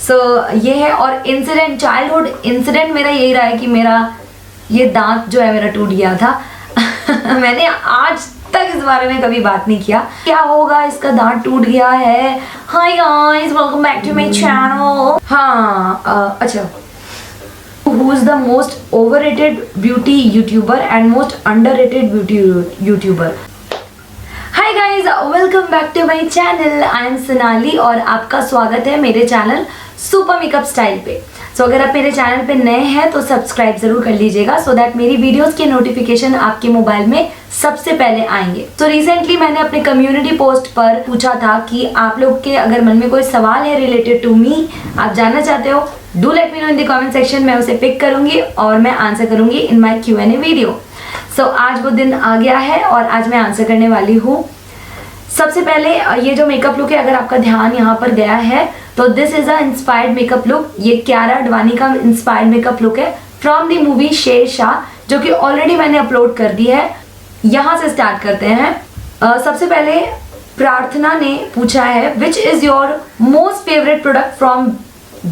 सो ये है। और इंसिडेंट, चाइल्डहुड इंसिडेंट मेरा यही रहा है कि मेरा ये दांत जो है मेरा टूट गया था। मैंने आज तक इस बारे में कभी बात नहीं किया, क्या होगा इसका दांत टूट गया है। Hi guys, welcome back to my channel. हाँ अच्छा, who is the most overrated beauty YouTuber and most underrated beauty YouTuber? Hi guys, welcome back to my channel. I am Sonali और आपका स्वागत है मेरे चैनल सुपर मेकअप स्टाइल पे। अगर आप मेरे चैनल पे नए हैं तो सब्सक्राइब जरूर कर लीजिएगा सो दैट मेरी वीडियोस के नोटिफिकेशन आपके मोबाइल में सबसे पहले आएंगे। रिसेंटली मैंने अपने कम्युनिटी पोस्ट पर पूछा था कि आप लोग के अगर मन में कोई सवाल है रिलेटेड टू मी, आप जानना चाहते हो, do let me know in the comment section. मैं उसे पिक करूंगी और मैं आंसर करूंगी इन माई Q&A वीडियो। आज वो दिन आ गया है और आज मैं आंसर करने वाली हूँ। सबसे पहले ये जो मेकअप लुक है, अगर आपका ध्यान यहाँ पर गया है तो this is a inspired makeup look. ये कियारा अडवाणी का इंस्पायर्ड मेकअप लुक है फ्रॉम द मूवी शेरशाह, जो कि ऑलरेडी मैंने अपलोड कर दी है। यहाँ से स्टार्ट करते हैं। सबसे पहले प्रार्थना ने पूछा है which is your most favourite product from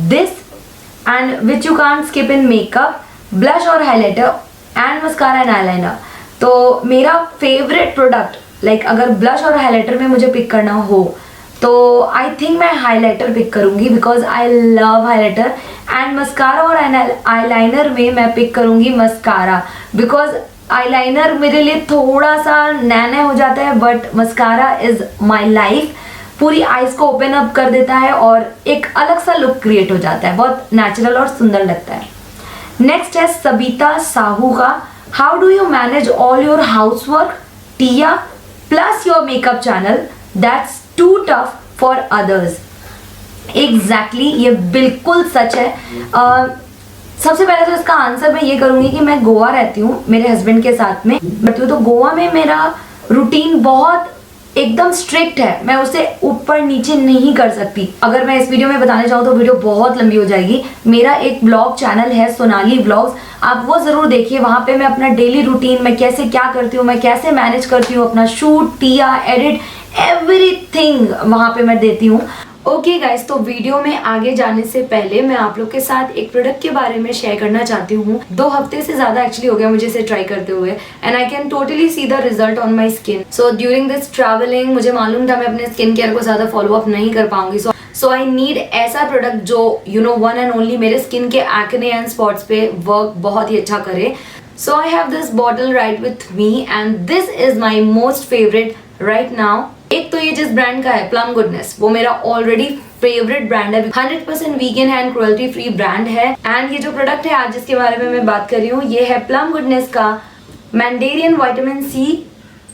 this and which you can't skip in makeup, blush और highlighter and mascara and eyeliner. तो मेरा फेवरेट प्रोडक्ट अगर ब्लश और हाईलाइटर में मुझे पिक करना हो तो आई थिंक मैं हाईलाइटर पिक करूंगी because I love highlighter. And mascara और आईलाइनर में मैं पिक करूंगी मस्कारा बिकॉज आईलाइनर मेरे लिए थोड़ा सा नैना हो जाता है, but mascara is my life. पूरी आईज को ओपन अप कर देता है और एक अलग सा लुक क्रिएट हो जाता है, बहुत नेचुरल और सुंदर लगता है। नेक्स्ट है सबिता साहू का how do you manage all your house work टिया plus your makeup channel that's too tough for others. Exactly, ये बिल्कुल सच है। सबसे पहले तो इसका आंसर मैं ये करूंगी कि मैं गोवा रहती हूँ मेरे हस्बैंड के साथ में, तो गोवा में मेरा रूटीन बहुत एकदम स्ट्रिक्ट है, मैं उसे ऊपर नीचे नहीं कर सकती। अगर मैं इस वीडियो में बताने चाहूँ तो वीडियो बहुत लंबी हो जाएगी। मेरा एक ब्लॉग चैनल है सोनाली व्लॉग्स, आप वो जरूर देखिए। वहाँ पे मैं अपना डेली रूटीन में कैसे क्या करती हूँ, मैं कैसे मैनेज करती हूँ अपना शूट, टिया, एडिट, एवरीथिंग वहाँ पे मैं देती हूँ। ओके गाइस, तो वीडियो में आगे जाने से पहले मैं आप लोग के साथ एक प्रोडक्ट के बारे में शेयर करना चाहती हूँ। 2 हफ्ते से ज्यादा एक्चुअली हो गया मुझे इसे ट्राई करते हुए and I can totally see the result on my skin. So during this travelling मुझे मालूम था मैं अपने स्किन केयर को ज्यादा फॉलो अप नहीं कर पाऊंगी। सो आई नीड ऐसा प्रोडक्ट जो वन एंड ओनली मेरे स्किन के एक्ने एंड स्पॉट्स पे वर्क बहुत ही अच्छा करे। So I have this bottle right with me and this is my most favourite right now. एक तो ये जिस ब्रांड का है प्लम गुडनेस, वो मेरा ऑलरेडी फेवरेट ब्रांड है, 100% vegan and cruelty free brand है। एंड ये जो प्रोडक्ट है आज जिसके बारे में मैं बात कर रही हूँ, ये है प्लम गुडनेस का मैंडेरियन विटामिन सी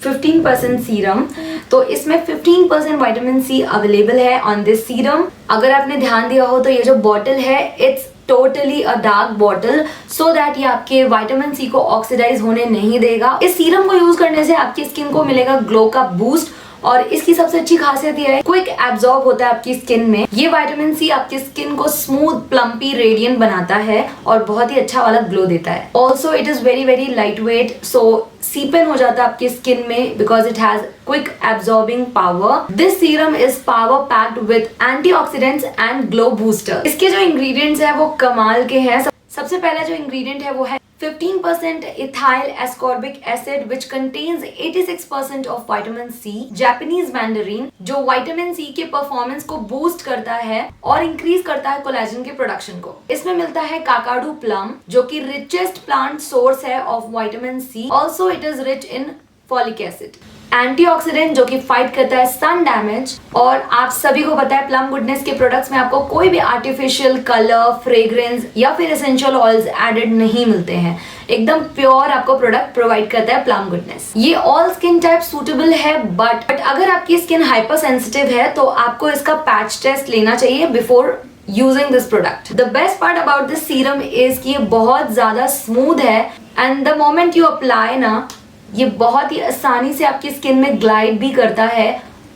15% सीरम। तो इसमें 15% विटामिन सी अवेलेबल है ऑन दिस सीरम। अगर आपने ध्यान दिया हो तो ये जो बॉटल है it's totally a dark bottle so that ये आपके विटामिन सी को ऑक्सीडाइज होने नहीं देगा। इस सीरम को यूज करने से आपकी स्किन को मिलेगा ग्लो का बूस्ट और इसकी सबसे अच्छी खासियत यह है क्विक एब्जॉर्ब होता है आपकी स्किन में। ये विटामिन सी आपकी स्किन को स्मूथ, प्लम्पी, रेडियंट बनाता है और बहुत ही अच्छा वाला ग्लो देता है। Also it is very very light weight, so seep in हो जाता है आपकी स्किन में because it has quick absorbing power. This serum is power packed with antioxidants and glow booster. इसके जो इंग्रेडिएंट्स है वो कमाल के हैं। सबसे पहला जो इंग्रेडिएंट है वो है 15% ethyl ascorbic acid which contains 86% of vitamin C, Japanese mandarin जो विटामिन सी के परफॉर्मेंस को बूस्ट करता है और इंक्रीज करता है कोलेजन के प्रोडक्शन को। इसमें मिलता है काकाडू प्लम जो कि रिचेस्ट प्लांट सोर्स है of vitamin C. Also it is rich in folic acid. Antioxidant जो कि फाइट करता है सन डैमेज। और आप सभी को पता है प्लम गुडनेस के प्रोडक्ट्स में आपको कोई भी आर्टिफिशियल कलर, फ्रेग्रेंस या फिर एसेंशियल ऑयल्स एडेड नहीं मिलते हैं। एकदम प्योर आपको प्रोडक्ट प्रोवाइड करता है प्लम गुडनेस। ये ऑल स्किन टाइप सूटेबल है बट अगर आपकी स्किन हाइपर सेंसिटिव है तो आपको इसका पैच टेस्ट लेना चाहिए before using this product. The best part about this serum is कि ये बहुत ज्यादा स्मूथ है and the moment you apply ना, ये बहुत ही आसानी से आपकी स्किन में ग्लाइड भी करता है,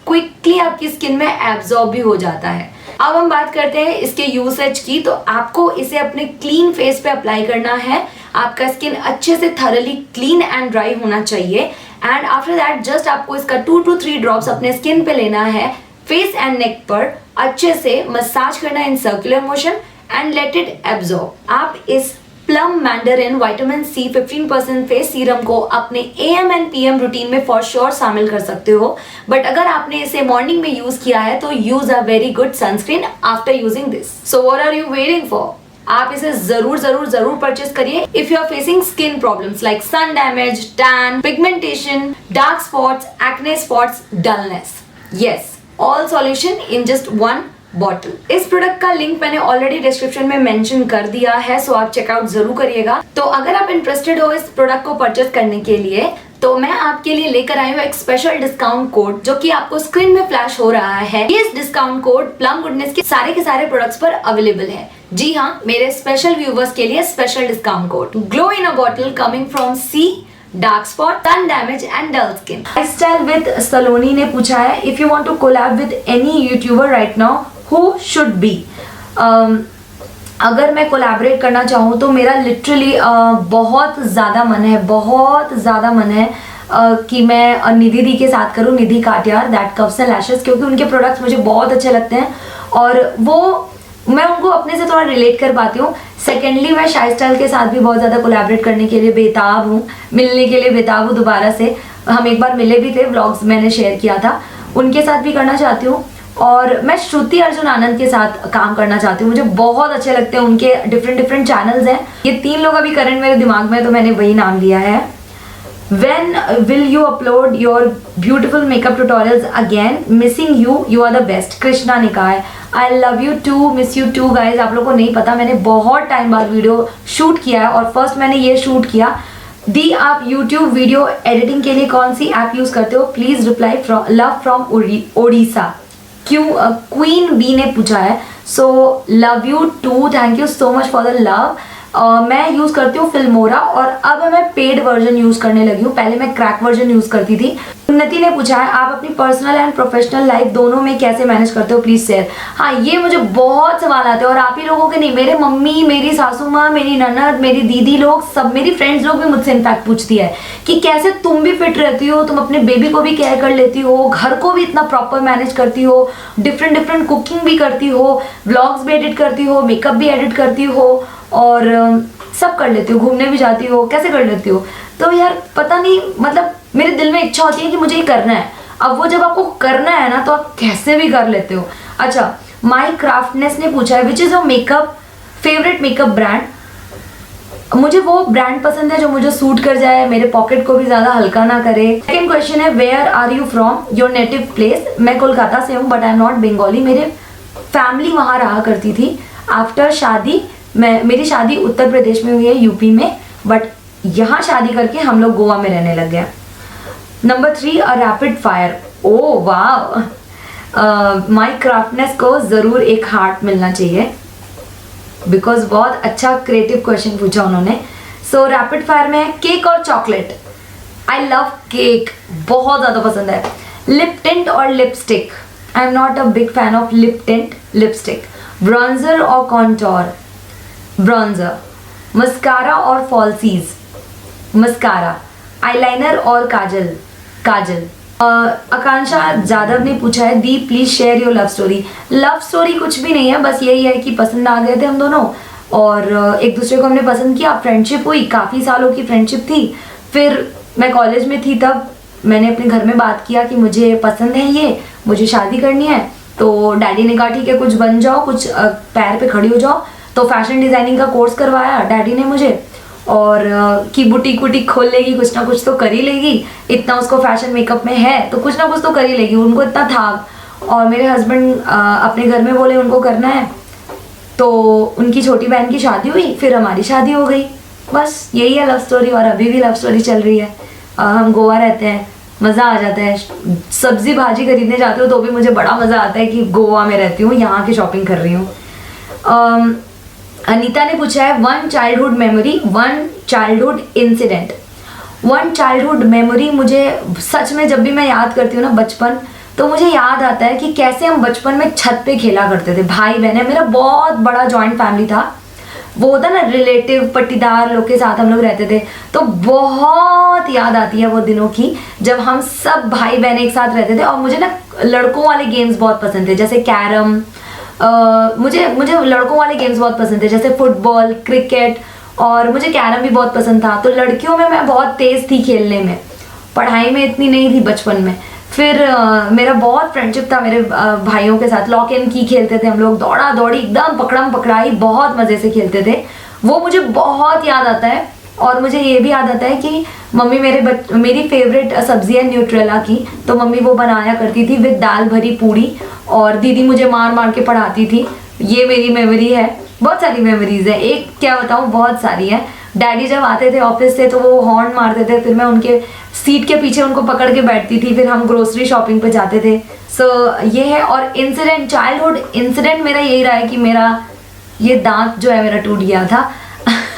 क्विकली आपकी स्किन में एब्जॉर्ब भी हो जाता है। अब हम बात करते हैं इसके यूसेज की। तो आपको इसे अपने क्लीन फेस पे अप्लाई करना है। आपका स्किन अच्छे से थरली क्लीन एंड ड्राई होना चाहिए एंड आफ्टर दैट जस्ट आपको इसका 2 to 3 ड्रॉप्स अपने स्किन पे लेना है फेस एंड नेक पर अच्छे से मसाज करना in circular motion and let it absorb. आप इस plum mandarin vitamin C 15% face serum को अपने AM एंड PM रूटीन में फॉर श्योर शामिल कर सकते हो, बट अगर आपने इसे मॉर्निंग में यूज किया है तो use a very good sunscreen after using this. So what are you waiting for? आप इसे जरूर जरूर जरूर परचेस करिए if you are facing skin problems like sun damage, tan, pigmentation, dark spots, acne spots, dullness. Yes, all solution in just one bottle. इस product का link मैंने already description में मेंशन कर दिया है, सो आप चेकआउट जरूर करिएगा। तो अगर आप इंटरेस्टेड हो इस प्रोडक्ट को परचेस करने के लिए तो मैं आपके लिए लेकर आई हूँ एक स्पेशल डिस्काउंट कोड जो कि आपको स्क्रीन में फ्लैश हो रहा है। ये डिस्काउंट कोड प्लम गुडनेस के सारे प्रोडक्ट्स पर अवेलेबल है। जी हाँ, मेरे स्पेशल व्यूवर्स के लिए special discount code, glow in a bottle coming from C, dark spot, sun damage and dull skin. Lifestyle with Saloni ने पूछा है, if you want to collab with any YouTuber right now who should be? अगर मैं collaborate करना चाहूँ तो मेरा literally बहुत ज़्यादा मन है कि मैं निधि दी के साथ करूँ, निधि काटियार, दैट कर्व्स एंड लैशेस, क्योंकि उनके प्रोडक्ट्स मुझे बहुत अच्छे लगते हैं और वो मैं उनको अपने से थोड़ा रिलेट कर पाती हूँ। सेकेंडली मैं शाई स्टाइल के साथ भी बहुत ज़्यादा कोलैबोरेट करने के लिए बेताब हूँ, मिलने के लिए बेताब हूँ दोबारा से। हम एक बार मिले भी थे, व्लॉग्स मैंने शेयर किया था, उनके साथ भी करना चाहती हूँ। और मैं श्रुति अर्जुन आनंद के साथ काम करना चाहती हूँ, मुझे बहुत अच्छे लगते हैं, उनके डिफरेंट चैनल्स हैं। ये 3 लोग अभी करंट मेरे दिमाग में, तो मैंने वही नाम लिया है। When will you upload your beautiful makeup tutorials again? Missing you, you are the best. Krishna ने कहा है, I love you too, miss you too guys। आप लोगों को नहीं पता, मैंने बहुत टाइम बाद वीडियो शूट किया है और फर्स्ट मैंने ये शूट किया। दी, आप YouTube वीडियो एडिटिंग के लिए कौन सी ऐप यूज करते हो? Please reply from love from Odisha. Queen Bee ने पूछा है, so love you too, thank you so much for the love. मैं यूज़ करती हूँ फिल्मोरा और अब मैं पेड वर्जन यूज़ करने लगी हूँ, पहले मैं क्रैक वर्जन यूज़ करती थी। उन्नति ने पूछा है, आप अपनी पर्सनल एंड प्रोफेशनल लाइफ दोनों में कैसे मैनेज करते हो, प्लीज़ शेयर। हाँ, ये मुझे बहुत सवाल आते हैं और आप ही लोगों के नहीं, मेरे मम्मी, मेरी सासू माँ, मेरी ननद, मेरी दीदी लोग, सब मेरी फ्रेंड्स लोग भी मुझसे इनफैक्ट पूछती है कि कैसे तुम भी फिट रहती हो, तुम अपने बेबी को भी केयर कर लेती हो, घर को भी इतना प्रॉपर मैनेज करती हो, डिफरेंट कुकिंग भी करती हो, व्लॉग्स भी एडिट करती हो, मेकअप भी एडिट करती हो और सब कर लेती हो, घूमने भी जाती हो, कैसे कर लेती हो? तो यार पता नहीं, मतलब मेरे दिल में इच्छा होती है कि मुझे ये करना है। अब वो जब आपको करना है ना तो आप कैसे भी कर लेते हो। अच्छा, माई क्राफ्टनेस ने पूछा है, विच is your makeup favourite makeup brand? मुझे वो ब्रांड पसंद है जो मुझे सूट कर जाए, मेरे पॉकेट को भी ज़्यादा हल्का ना करे। सेकेंड क्वेश्चन है, where are you from, your native place? मैं कोलकाता से हूँ but I am not Bengali, मेरे फैमिली वहाँ रहा करती थी। आफ्टर शादी, मेरी शादी उत्तर प्रदेश में हुई है, यूपी में, बट यहाँ शादी करके हम लोग गोवा में रहने लग गए। Number 3, a rapid fire. ओ वाह, माई क्राफ्टनेस को ज़रूर एक हार्ट मिलना चाहिए बिकॉज बहुत अच्छा क्रिएटिव क्वेश्चन पूछा उन्होंने। सो रैपिड फायर में केक और चॉकलेट। आई लव केक, बहुत ज़्यादा पसंद है। लिप टिंट और lipstick? I am not a big fan of lip tint, lipstick. Bronzer और कॉन्टोर? ब्रॉन्जर। मस्कारा और फॉल्सीज? मस्कारा। आईलाइनर और काजल? काजल। आकांक्षा जादव ने पूछा है, दी please share your love story. Love story कुछ भी नहीं है, बस यही है कि पसंद आ गए थे हम दोनों और एक दूसरे को हमने पसंद किया, फ्रेंडशिप हुई, काफ़ी सालों की फ्रेंडशिप थी। फिर मैं कॉलेज में थी, तब मैंने अपने घर में बात किया कि मुझे पसंद है ये, मुझे शादी करनी है। तो डैडी ने कहा ठीक है, कुछ बन जाओ, कुछ पैर पे खड़ी हो जाओ। तो फैशन डिज़ाइनिंग का कोर्स करवाया डैडी ने मुझे, और कि बुटीक वुटीक खोल लेगी, कुछ ना कुछ तो कर ही लेगी, इतना उसको फैशन मेकअप में है तो कुछ ना कुछ तो कर ही लेगी, उनको इतना था। और मेरे हस्बैंड अपने घर में बोले उनको करना है, तो उनकी छोटी बहन की शादी हुई, फिर हमारी शादी हो गई। बस यही है लव स्टोरी, और अभी भी लव स्टोरी चल रही है। हम गोवा रहते हैं, मज़ा आ जाता है। सब्जी भाजी खरीदने जाते हो तो भी मुझे बड़ा मज़ा आता है कि गोवा में रहती हूँ, यहाँ की शॉपिंग कर रही हूँ। अनीता ने पूछा है, one childhood memory, one childhood incident. One childhood memory, मुझे सच में जब भी मैं याद करती हूँ ना बचपन, तो मुझे याद आता है कि कैसे हम बचपन में छत पे खेला करते थे, भाई बहन। मेरा बहुत बड़ा जॉइंट फैमिली था, वो होता ना रिलेटिव पट्टीदार लोग के साथ हम लोग रहते थे, तो बहुत याद आती है वो दिनों की जब हम सब भाई बहन एक साथ रहते थे। और मुझे ना लड़कों वाले गेम्स बहुत पसंद थे, जैसे कैरम, मुझे मुझे लड़कों वाले गेम्स बहुत पसंद थे, जैसे फुटबॉल, क्रिकेट, और मुझे कैरम भी बहुत पसंद था। तो लड़कियों में मैं बहुत तेज़ थी खेलने में, पढ़ाई में इतनी नहीं थी बचपन में। फिर मेरा बहुत फ्रेंडशिप था मेरे भाइयों के साथ, लॉक एंड की खेलते थे हम लोग, दौड़ा दौड़ी एकदम पकड़म पकड़ाई बहुत मज़े से खेलते थे। वो मुझे बहुत याद आता है। और मुझे ये भी याद आता है कि मम्मी मेरी फेवरेट सब्जी है न्यूट्रेला की, तो मम्मी वो बनाया करती थी विद दाल भरी पूड़ी, और दीदी मुझे मार मार के पढ़ाती थी। ये मेरी मेमोरी है, बहुत सारी मेमोरीज है, एक क्या बताऊँ, बहुत सारी है। डैडी जब आते थे ऑफिस से तो वो हॉर्न मारते थे, फिर मैं उनके सीट के पीछे उनको पकड़ के बैठती थी, फिर हम ग्रोसरी शॉपिंग पे जाते थे। सो ये है। और इंसिडेंट, चाइल्डहुड इंसिडेंट मेरा यही रहा है कि मेरा ये दांत जो है मेरा टूट गया था।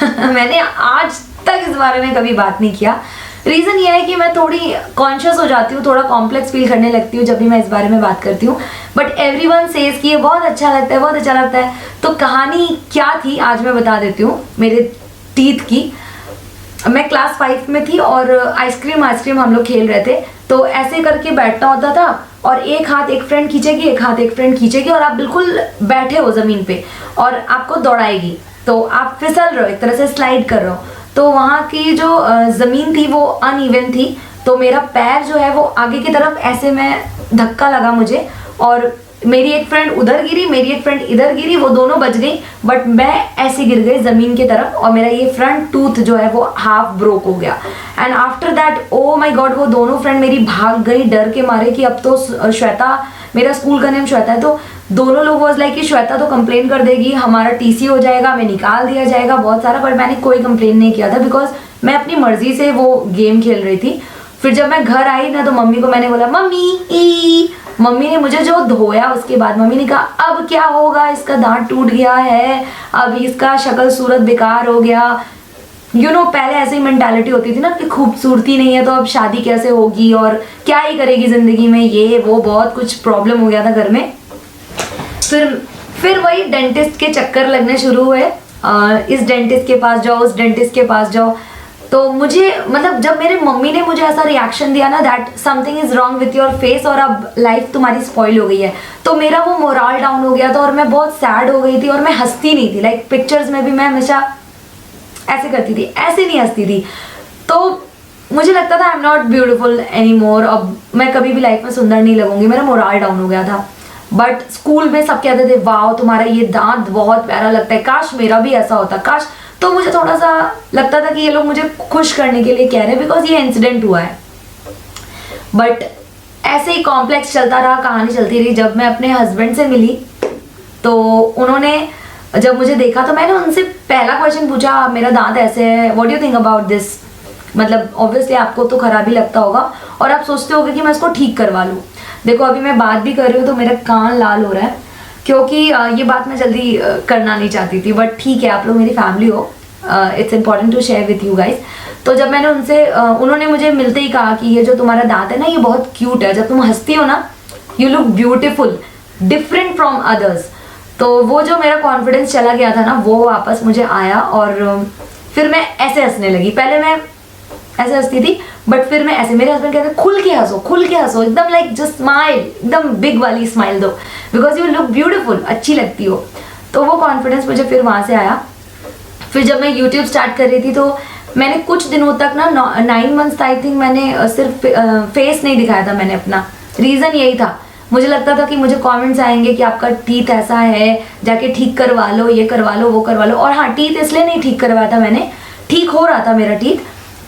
मैंने आज तक इस बारे में कभी बात नहीं किया। रीज़न ये है कि मैं थोड़ी कॉन्शियस हो जाती हूँ, थोड़ा कॉम्प्लेक्स फील करने लगती हूँ जब भी मैं इस बारे में बात करती हूँ। बट एवरीवन सेज कि ये बहुत अच्छा लगता है, बहुत अच्छा लगता है। तो कहानी क्या थी आज मैं बता देती हूँ मेरे टीथ की। मैं क्लास 5 में थी और आइसक्रीम हम लोग खेल रहे थे, तो ऐसे करके बैठना होता था और एक हाथ एक फ्रेंड खींचेगी, एक हाथ एक फ्रेंड खींचेगी, और आप बिल्कुल बैठे हो ज़मीन पे और आपको दौड़ाएगी, तो आप फिसल रहे हो, एक तरह से स्लाइड कर रहे हो। तो वहाँ की जो ज़मीन थी वो अनइवन थी, तो मेरा पैर जो है वो आगे की तरफ ऐसे मैं धक्का लगा मुझे, और मेरी एक फ्रेंड उधर गिरी, मेरी एक फ्रेंड इधर गिरी, वो दोनों बच गई, बट मैं ऐसे गिर गई ज़मीन की तरफ और मेरा ये फ्रंट टूथ जो है वो हाफ ब्रोक हो गया। And after that oh my God, वो दोनों फ्रेंड मेरी भाग गई डर के मारे कि अब तो श्वेता, मेरा स्कूल का नेम श्वेता है, तो दोनों लोग वाज लाइक कि श्वेता तो कंप्लेन कर देगी, हमारा टीसी हो जाएगा, हमें निकाल दिया जाएगा, बहुत सारा। पर मैंने कोई कंप्लेन नहीं किया था बिकॉज मैं अपनी मर्जी से वो गेम खेल रही थी। फिर जब मैं घर आई ना तो मम्मी को मैंने बोला मम्मी ने मुझे जो धोया, उसके बाद मम्मी ने कहा अब क्या होगा, इसका दांत टूट गया है, अब इसका शक्ल सूरत बेकार हो गया। पहले ऐसी मेंटालिटी होती थी ना कि खूबसूरती नहीं है तो अब शादी कैसे होगी और क्या ही करेगी जिंदगी में, ये वो बहुत कुछ प्रॉब्लम हो गया था घर में। फिर वही डेंटिस्ट के चक्कर लगने शुरू हुए, इस डेंटिस्ट के पास जाओ, उस डेंटिस्ट के पास जाओ। तो मुझे मतलब जब मेरे मम्मी ने मुझे ऐसा रिएक्शन दिया ना that something is wrong with your face और अब लाइफ तुम्हारी स्पॉइल हो गई है, तो मेरा वो मोरल डाउन हो गया था और मैं बहुत सैड हो गई थी और मैं हंसती नहीं थी। लाइक पिक्चर्स में भी मैं हमेशा ऐसे करती थी, ऐसे नहीं हंसती थी। तो मुझे लगता था आई am not beautiful any more, अब मैं कभी भी लाइफ में सुंदर नहीं लगूंगी, मेरा मोरल डाउन हो गया था। बट स्कूल में सब कहते थे वाह तुम्हारा ये दांत बहुत प्यारा लगता है, काश मेरा भी ऐसा होता, काश। तो मुझे थोड़ा सा लगता था कि ये लोग मुझे खुश करने के लिए कह रहे हैं बिकॉज ये इंसिडेंट हुआ है। बट ऐसे ही कॉम्प्लेक्स चलता रहा, कहानी चलती रही। जब मैं अपने हस्बैंड से मिली तो उन्होंने जब मुझे देखा तो मैंने उनसे पहला क्वेश्चन पूछा, मेरा दांत ऐसे है, what do you think about this. मतलब ऑब्वियसली आपको तो खराब ही लगता होगा और आप सोचते होगे कि मैं इसको ठीक करवा लूँ। देखो अभी मैं बात भी कर रही हूँ तो मेरा कान लाल हो रहा है क्योंकि ये बात मैं जल्दी करना नहीं चाहती थी, बट ठीक है आप लोग मेरी फैमिली हो, it's important to share with you guys. तो जब मैंने उनसे उन्होंने मुझे मिलते ही कहा कि ये जो तुम्हारा दांत है ना ये बहुत क्यूट है, जब तुम हंसती हो ना you look beautiful, different from others. तो वो जो मेरा कॉन्फिडेंस चला गया था ना वो वापस मुझे आया और फिर मैं ऐसे हंसने लगी। पहले मैं ऐसे हंसती थी बट फिर मैं ऐसे, मेरे हस्बैंड कहते खुल के हंसो एकदम, लाइक जस्ट स्माइल, एकदम बिग वाली स्माइल दो बिकॉज यू लुक ब्यूटीफुल, अच्छी लगती हो। तो वो कॉन्फिडेंस मुझे फिर वहाँ से आया। फिर जब मैं यूट्यूब स्टार्ट कर रही थी तो मैंने कुछ दिनों तक ना 9 मंथ्स आई थिंक मैंने सिर्फ फेस नहीं दिखाया था मैंने अपना। रीज़न यही था, मुझे लगता था कि मुझे कमेंट्स आएंगे कि आपका टीथ ऐसा है, जाके ठीक करवा लो, ये करवा लो, वो करवा लो। और हाँ, टीथ इसलिए नहीं ठीक करवाया था मैंने, ठीक हो रहा था मेरा टीथ,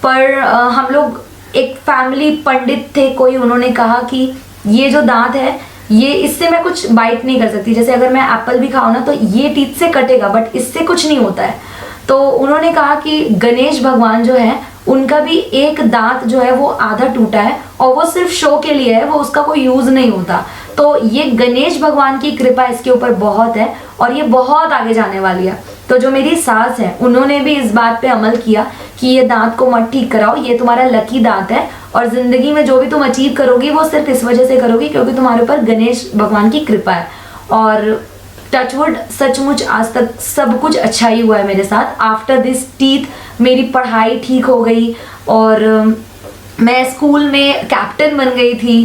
पर हम लोग एक फैमिली पंडित थे कोई, उन्होंने कहा कि ये जो दांत है ये इससे मैं कुछ बाइट नहीं कर सकती, जैसे अगर मैं एप्पल भी खाऊं ना तो ये टीथ से कटेगा बट इससे कुछ नहीं होता है। तो उन्होंने कहा कि गणेश भगवान जो है उनका भी एक दांत जो है वो आधा टूटा है और वो सिर्फ शो के लिए है, वो उसका कोई यूज नहीं होता। तो ये गणेश भगवान की कृपा इसके ऊपर बहुत है और ये बहुत आगे जाने वाली है। तो जो मेरी सास है उन्होंने भी इस बात पे अमल किया कि ये दांत को मत ठीक कराओ, ये तुम्हारा लकी दांत है और जिंदगी में जो भी तुम अचीव करोगी वो सिर्फ इस वजह से करोगी क्योंकि तुम्हारे ऊपर गणेश भगवान की कृपा है। और टचवुड सचमुच आज तक सब कुछ अच्छा ही हुआ है मेरे साथ। आफ्टर दिस टीथ मेरी पढ़ाई ठीक हो गई और मैं स्कूल में कैप्टन बन गई थी।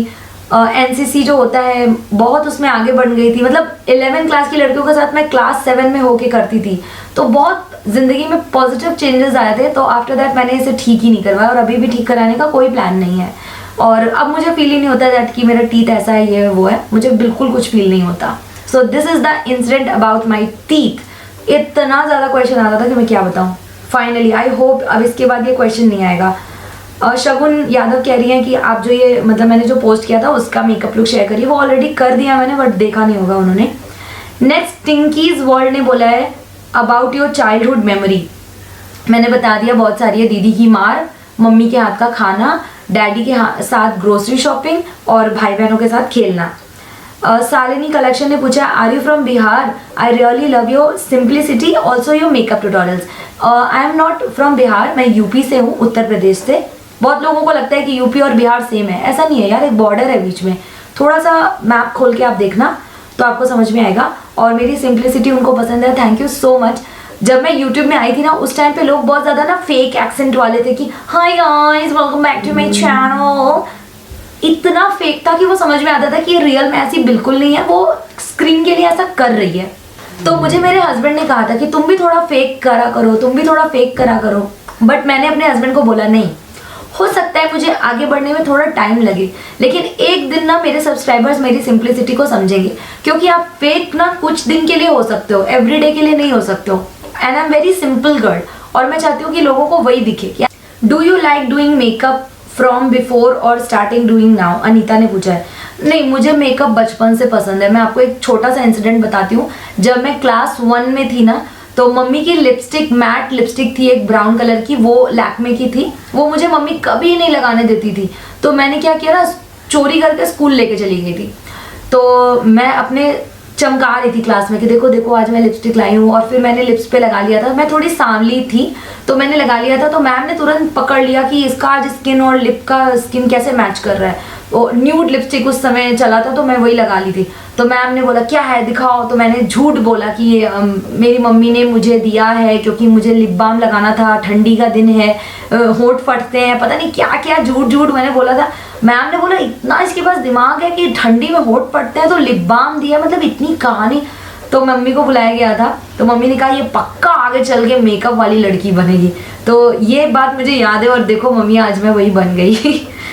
एनसीसी जो होता है बहुत उसमें आगे बढ़ गई थी। मतलब 11th क्लास की लड़कियों के साथ मैं क्लास 7 में होके करती थी, तो बहुत ज़िंदगी में पॉजिटिव चेंजेस आए थे। तो आफ्टर दैट मैंने इसे ठीक ही नहीं करवाया और अभी भी ठीक कराने का कोई प्लान नहीं है। और अब मुझे फील ही नहीं होता दैट कि मेरा टीथ ऐसा है, ये वो है, मुझे बिल्कुल कुछ फील नहीं होता। So this is the incident about my teeth. इतना ज़्यादा क्वेश्चन आता था कि मैं क्या बताऊँ। फाइनली आई होप अब इसके बाद ये क्वेश्चन नहीं आएगा। शगुन यादव कह रही हैं कि आप जो ये मतलब मैंने जो पोस्ट किया था उसका मेकअप लुक शेयर करिए। वो ऑलरेडी कर दिया मैंने, बट देखा नहीं होगा उन्होंने। नेक्स्ट टिंकीज वर्ल्ड ने बोला है अबाउट योर चाइल्डहुड मेमोरी। मैंने बता दिया बहुत सारी है। दीदी की मार, मम्मी के हाथ का खाना, डैडी के साथ ग्रोसरी शॉपिंग और भाई बहनों के साथ खेलना। सालिनी कलेक्शन ने पूछा are you from Bihar? I really love your simplicity, also your makeup tutorials. I am not from Bihar, मैं यूपी से हूँ, उत्तर प्रदेश से। बहुत लोगों को लगता है कि यूपी और बिहार सेम है, ऐसा नहीं है यार, एक बॉर्डर है बीच में। थोड़ा सा मैप खोल के आप देखना तो आपको समझ में आएगा। और मेरी सिंप्लिसिटी उनको पसंद है, थैंक यू सो मच। जब मैं यूट्यूब में आई थी ना उस टाइम पे लोग बहुत ज़्यादा ना फेक एक्सेंट वाले थे कि hi guys welcome back to my channel. इतना फेक था कि वो समझ में आता था कि ये रियल में ऐसी बिल्कुल नहीं है, वो स्क्रीन के लिए ऐसा कर रही है। तो मुझे मेरे हस्बैंड ने कहा था कि तुम भी थोड़ा फेक करा करो, तुम भी थोड़ा फेक करा करो। बट मैंने अपने हस्बैंड को बोला नहीं, हो सकता है मुझे आगे बढ़ने में थोड़ा टाइम लगे, लेकिन एक दिन ना मेरे सब्सक्राइबर्स मेरी सिंप्लिसिटी को समझेंगे। क्योंकि आप फेक ना कुछ दिन के लिए हो सकते हो, एवरीडे के लिए नहीं हो सकते हो। And I am very simple girl और मैं चाहती हूँ कि लोगों को वही दिखे। Do you like doing makeup from before और स्टार्टिंग डूइंग नाउ? अनीता ने पूछा है। नहीं, मुझे मेकअप बचपन से पसंद है। मैं आपको एक छोटा सा इंसिडेंट बताती हूँ। जब मैं क्लास 1 में थी ना, तो मम्मी की लिपस्टिक, मैट लिपस्टिक थी एक ब्राउन कलर की, वो लैक्मे की थी। वो मुझे मम्मी कभी नहीं लगाने देती थी। तो मैंने क्या किया ना, चोरी करके स्कूल लेके चली गई थी। तो मैं अपने चमका रही थी क्लास में कि देखो देखो आज मैं लिपस्टिक लाई हूँ। और फिर मैंने लिप्स पे लगा लिया था। मैं थोड़ी सांवली थी तो मैंने लगा लिया था। तो मैम ने तुरंत पकड़ लिया कि इसका आज स्किन और लिप का स्किन कैसे मैच कर रहा है। वो न्यूड लिपस्टिक उस समय चला था तो मैं वही लगा ली थी। तो मैम ने बोला क्या है दिखाओ। तो मैंने झूठ बोला कि ये मेरी मम्मी ने मुझे दिया है क्योंकि मुझे लिप बाम लगाना था, ठंडी का दिन है, होंठ फटते हैं, पता नहीं क्या क्या झूठ झूठ मैंने बोला था। मैम ने बोला इतना इसके पास दिमाग है कि ठंडी में होंठ फटते हैं तो लिप बाम दिया, मतलब इतनी कहानी। तो मम्मी को बुलाया गया था तो मम्मी ने कहा ये पक्का आगे चल के मेकअप वाली लड़की बनेगी। तो ये बात मुझे याद है और देखो मम्मी आज मैं वही बन गई।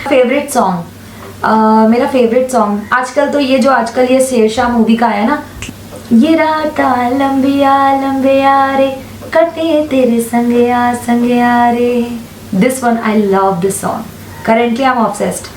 फेवरेट सॉन्ग, मेरा फेवरेट सॉन्ग आजकल तो ये जो आजकल ये शेरशाह मूवी का है ना, ये राता लंबिया लंबिया रे कटे तेरे संगया संगया रे, this one I love this song, currently I am obsessed.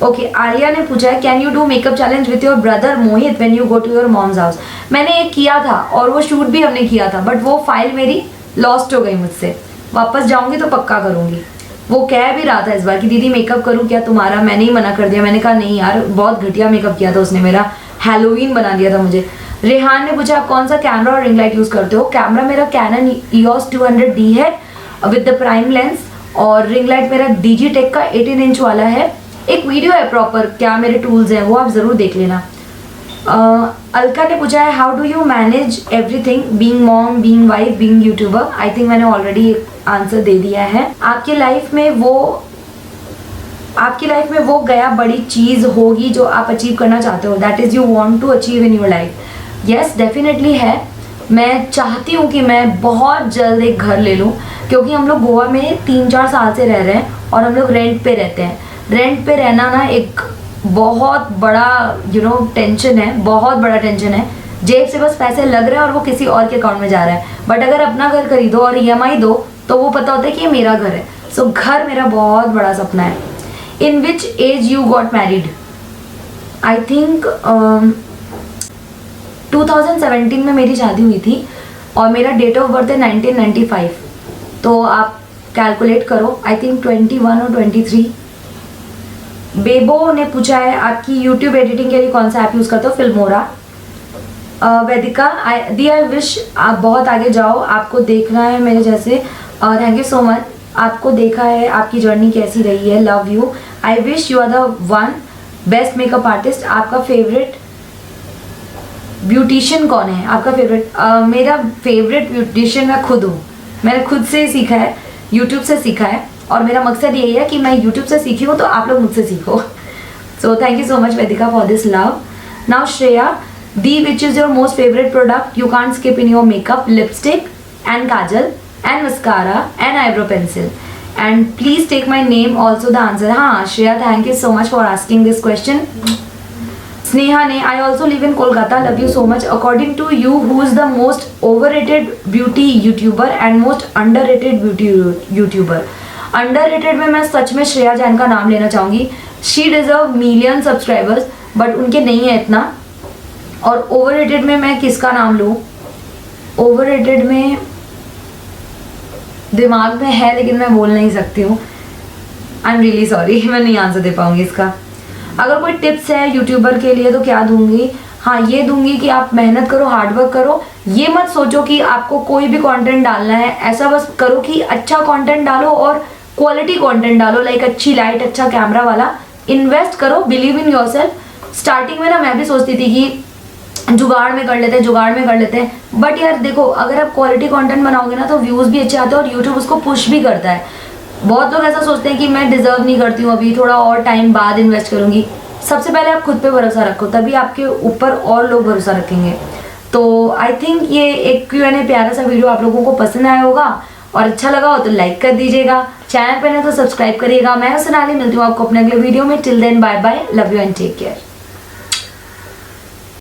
Okay, Alia ने पूछा है can you do makeup challenge with your brother Mohit when you go to your mom's house? मैंने एक किया था और वो शूट भी हमने किया था, बट वो फाइल मेरी लॉस्ट हो गई मुझसे। वापस जाऊंगी तो पक्का करूंगी। वो कह भी रहा था इस बार कि दीदी मेकअप करूँ क्या तुम्हारा? मैंने ही मना कर दिया। मैंने कहा नहीं यार, बहुत घटिया मेकअप किया था उसने, मेरा हैलोवीन बना दिया था मुझे। रेहान ने पूछा आप कौन सा कैमरा और रिंग लाइट यूज करते हो? कैमरा मेरा कैनन EOS 200D है विद द प्राइम लेंस और रिंग लाइट मेरा डिजिटेक का 18 इंच वाला है। एक वीडियो है प्रॉपर क्या मेरे टूल्स हैं, वो आप जरूर देख लेना। अलका ने पूछा है how do you manage everything being mom, being wife, being YouTuber? I think मैंने ऑलरेडी आंसर दे दिया है। आपकी लाइफ में वो गया बड़ी चीज होगी जो आप अचीव करना चाहते हो, that is you want to achieve in your life. Yes definitely है। मैं चाहती हूँ कि मैं बहुत जल्द एक घर ले लूँ, क्योंकि हम लोग गोवा में 3-4 साल से रह रहे हैं और हम लोग रेंट पे रहते हैं। रेंट पे रहना ना एक बहुत बड़ा टेंशन है, बहुत बड़ा टेंशन है। जेब से बस पैसे लग रहे हैं और वो किसी और के अकाउंट में जा रहा है। बट अगर अपना घर खरीदो और EMI दो तो वो पता होता है कि ये मेरा घर है। सो घर मेरा बहुत बड़ा सपना है। In which age you got married? I think 2017 में मेरी शादी हुई थी और मेरा डेट ऑफ बर्थ है 1995। तो आप कैलकुलेट करो, आई थिंक 21 और 23। बेबो ने पूछा है आपकी यूट्यूब एडिटिंग के लिए कौन सा ऐप यूज़ करते हो? फिल्मोरा। वेदिका आई विश आप बहुत आगे जाओ, आपको देखना है मेरे जैसे। थैंक यू सो मच, आपको देखा है, आपकी जर्नी कैसी रही है, love you. I wish you are the one best makeup artist. आपका फेवरेट ब्यूटिशियन कौन है आपका फेवरेट? मेरा फेवरेट ब्यूटिशियन मैं खुद हूँ। मैंने खुद से सीखा है, यूट्यूब से सीखा है, और मेरा मकसद यही है कि मैं यूट्यूब से सीखी हूँ तो आप लोग मुझसे सीखो। So thank you so much Vedika for this love. Now Shreya दी, which is your most favourite product you can't skip in your makeup? Lipstick and kajal and mascara and eyebrow pencil, and please take my name also the answer. हाँ Shreya, thank you so much for asking this question. Sneha ने, I also live in Kolkata, love you so much. According to you who is the most overrated beauty YouTuber and most underrated beauty YouTuber? Underrated में मैं सच में श्रेया जैन का नाम लेना चाहूँगी। She deserve million subscribers but उनके नहीं है इतना। और ओवररेटेड में मैं किसका नाम लूँ? ओवररेटेड में दिमाग में है लेकिन मैं बोल नहीं सकती हूँ। आई एम रियली सॉरी, मैं नहीं आंसर दे पाऊंगी इसका। अगर कोई टिप्स है यूट्यूबर के लिए तो क्या दूंगी? हाँ ये दूंगी कि आप मेहनत करो, हार्डवर्क करो। ये मत सोचो कि आपको कोई भी कंटेंट डालना है, ऐसा बस करो कि अच्छा कंटेंट डालो और क्वालिटी कंटेंट डालो, लाइक अच्छी लाइट, अच्छा कैमरा वाला। इन्वेस्ट करो, बिलीव इन योरसेल्फ। स्टार्टिंग में ना मैं भी सोचती थी कि जुगाड़ में कर लेते हैं, बट यार देखो अगर आप क्वालिटी कंटेंट बनाओगे ना तो व्यूज़ भी अच्छे आते हैं और यूट्यूब उसको पुश भी करता है। बहुत लोग ऐसा सोचते हैं कि मैं डिजर्व नहीं करती हूँ, अभी थोड़ा और टाइम बाद इन्वेस्ट करूँगी। सबसे पहले आप खुद पे भरोसा रखो, तभी आपके ऊपर और लोग भरोसा रखेंगे। तो आई थिंक ये एक Q&A प्यारा सा वीडियो आप लोगों को पसंद आया होगा, और अच्छा लगा हो तो लाइक कर दीजिएगा, चैनल पर नहीं तो सब्सक्राइब करिएगा। मैं सोनाली, मिलती हूँ आपको अपने अगले वीडियो में। Till then bye bye, love you and take care.